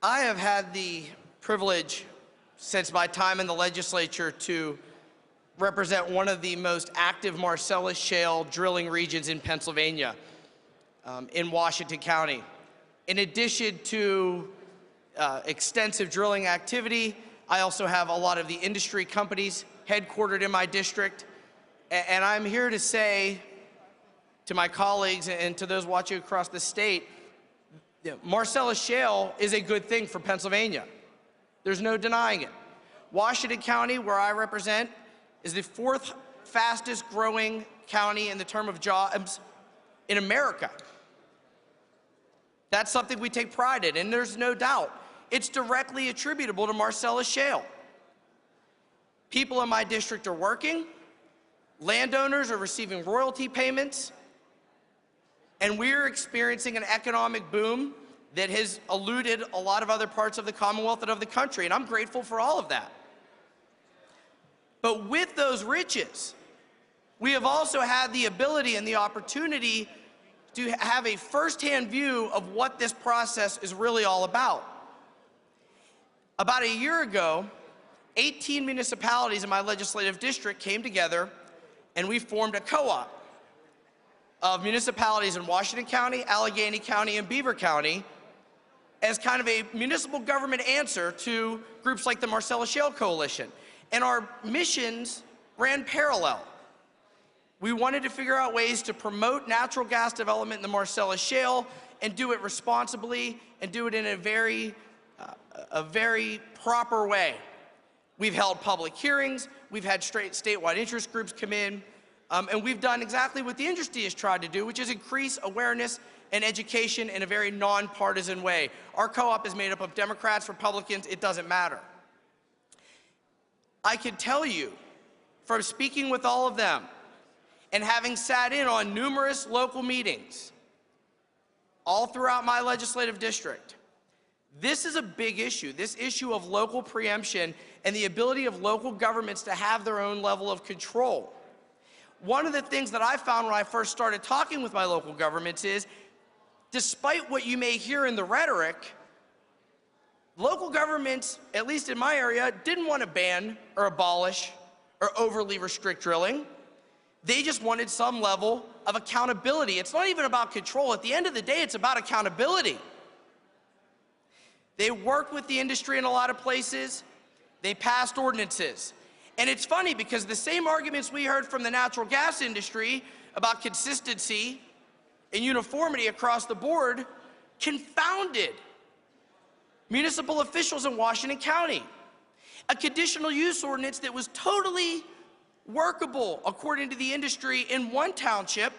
I have had the privilege since my time in the legislature to represent one of the most active Marcellus Shale drilling regions in Pennsylvania, in Washington County. In addition to extensive drilling activity, I also have a lot of the industry companies headquartered in my district. And I'm here to say to my colleagues and to those watching across the state, Marcellus Shale is a good thing for Pennsylvania. There's no denying it. Washington County, where I represent, is the fourth fastest growing county in the term of jobs in America. That's something we take pride in, and there's no doubt. It's directly attributable to Marcellus Shale. People in my district are working, landowners are receiving royalty payments, and we're experiencing an economic boom that has eluded a lot of other parts of the Commonwealth and of the country, and I'm grateful for all of that. But with those riches, we have also had the ability and the opportunity to have a firsthand view of what this process is really all about. About a year ago, 18 municipalities in my legislative district came together and we formed a co-op of municipalities in Washington County, Allegheny County, and Beaver County as kind of a municipal government answer to groups like the Marcellus Shale Coalition. And our missions ran parallel. We wanted to figure out ways to promote natural gas development in the Marcellus Shale and do it responsibly and do it in a very proper way. We've held public hearings, we've had statewide interest groups come in, and we've done exactly what the industry has tried to do, which is increase awareness and education in a very nonpartisan way. Our co-op is made up of Democrats, Republicans, it doesn't matter. I can tell you from speaking with all of them and having sat in on numerous local meetings all throughout my legislative district, this is a big issue. This issue of local preemption and the ability of local governments to have their own level of control. One of the things that I found when I first started talking with my local governments is, despite what you may hear in the rhetoric, local governments, at least in my area, didn't want to ban or abolish or overly restrict drilling. They just wanted some level of accountability. It's not even about control. At the end of the day, it's about accountability. They worked with the industry in a lot of places. They passed ordinances. And it's funny because the same arguments we heard from the natural gas industry about consistency and uniformity across the board confounded municipal officials in Washington County. A conditional use ordinance that was totally workable according to the industry in one township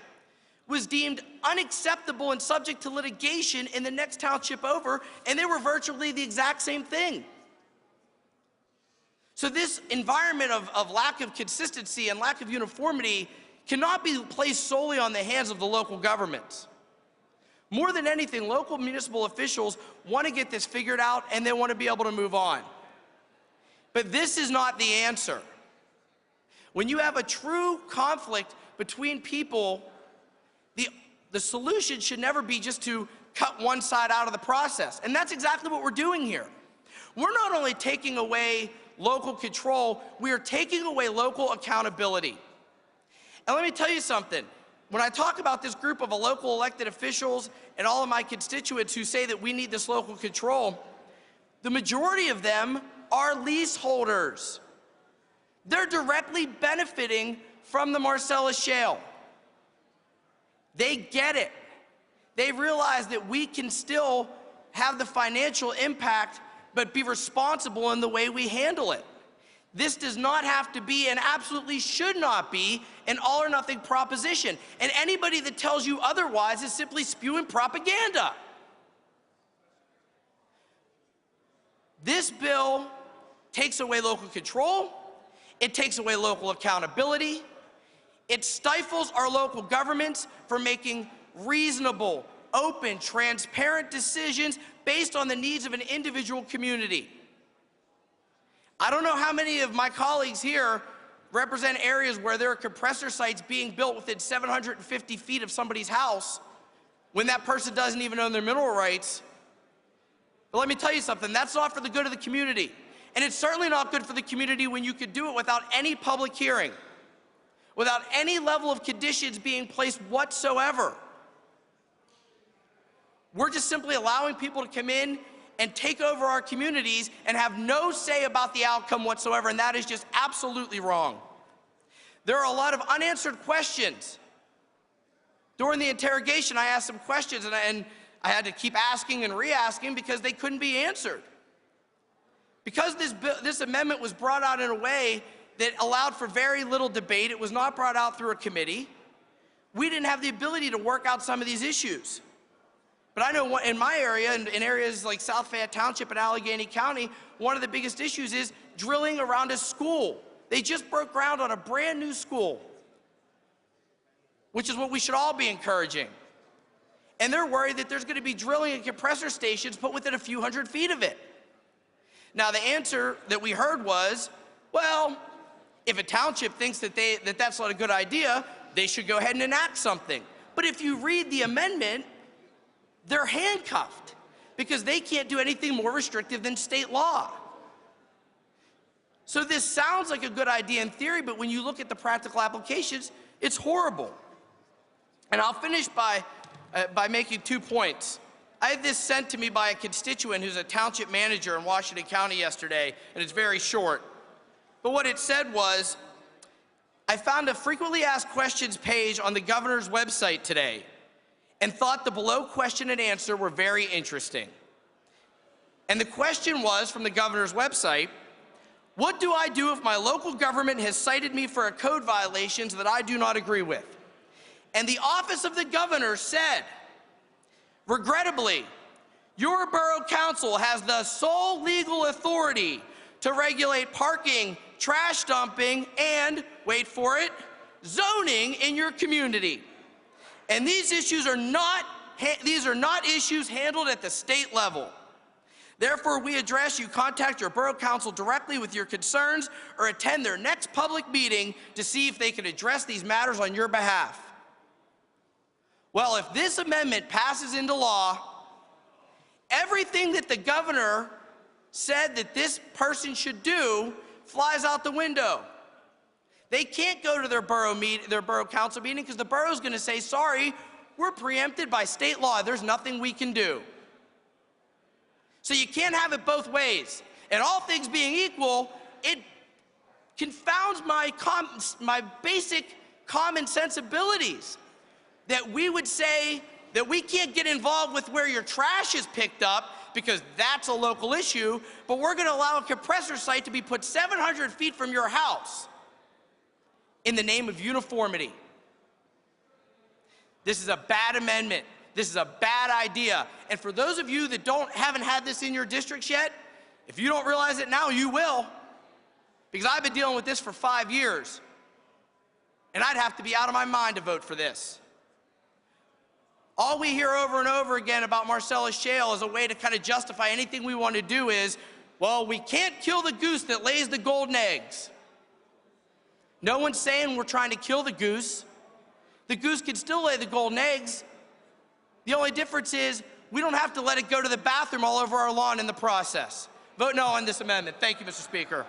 was deemed unacceptable and subject to litigation in the next township over, and they were virtually the exact same thing. So this environment of lack of consistency and lack of uniformity cannot be placed solely on the hands of the local governments. More than anything, local municipal officials want to get this figured out and they want to be able to move on. But this is not the answer. When you have a true conflict between people, the solution should never be just to cut one side out of the process. And that's exactly what we're doing here. We're not only taking away local control, we are taking away local accountability. And let me tell you something. When I talk about this group of local elected officials and all of my constituents who say that we need this local control, the majority of them are leaseholders. They're directly benefiting from the Marcellus Shale. They get it. They realize that we can still have the financial impact but be responsible in the way we handle it. This does not have to be and absolutely should not be an all or nothing proposition. And anybody that tells you otherwise is simply spewing propaganda. This bill takes away local control. It takes away local accountability. It stifles our local governments from making reasonable, open, transparent decisions based on the needs of an individual community. I don't know how many of my colleagues here represent areas where there are compressor sites being built within 750 feet of somebody's house when that person doesn't even own their mineral rights, But let me tell you something, that's not for the good of the community. And it's certainly not good for the community when you could do it without any public hearing, without any level of conditions being placed whatsoever. We're just simply allowing people to come in and take over our communities and have no say about the outcome whatsoever, and that is just absolutely wrong. There are a lot of unanswered questions. During the interrogation, I asked some questions, and I had to keep asking and re-asking because they couldn't be answered. Because this amendment was brought out in a way that allowed for very little debate, it was not brought out through a committee, we didn't have the ability to work out some of these issues. But I know in my area, in areas like South Fayette Township and Allegheny County, one of the biggest issues is drilling around a school. They just broke ground on a brand new school, which is what we should all be encouraging. And they're worried that there's going to be drilling and compressor stations put within a few hundred feet of it. Now, the answer that we heard was, well, if a township thinks that that's not a good idea, they should go ahead and enact something. But if you read the amendment, they're handcuffed because they can't do anything more restrictive than state law. So this sounds like a good idea in theory, but when you look at the practical applications, it's horrible. And I'll finish by making 2 points. I had this sent to me by a constituent who's a township manager in Washington County yesterday, and it's very short. But what it said was, I found a frequently asked questions page on the governor's website today and thought the below question and answer were very interesting. And the question was from the governor's website, what do I do if my local government has cited me for a code violation that I do not agree with? And the office of the governor said, regrettably, your borough council has the sole legal authority to regulate parking, trash dumping, and, wait for it, zoning in your community. And these issues are not issues handled at the state level. Therefore, we address you contact your borough council directly with your concerns or attend their next public meeting to see if they can address these matters on your behalf. Well, if this amendment passes into law, everything that the governor said that this person should do flies out the window. They can't go to their borough council meeting because the borough's going to say, sorry, we're preempted by state law. There's nothing we can do. So you can't have it both ways. And all things being equal, it confounds my basic common sensibilities that we would say that we can't get involved with where your trash is picked up because that's a local issue, but we're going to allow a compressor site to be put 700 feet from your house in the name of uniformity. This is a bad amendment. This is a bad idea. And for those of you that haven't had this in your districts yet, if you don't realize it now, you will. Because I've been dealing with this for 5 years. And I'd have to be out of my mind to vote for this. All we hear over and over again about Marcellus Shale as a way to kind of justify anything we want to do is, well, we can't kill the goose that lays the golden eggs. No one's saying we're trying to kill the goose. The goose can still lay the golden eggs. The only difference is we don't have to let it go to the bathroom all over our lawn in the process. Vote no on this amendment. Thank you, Mr. Speaker.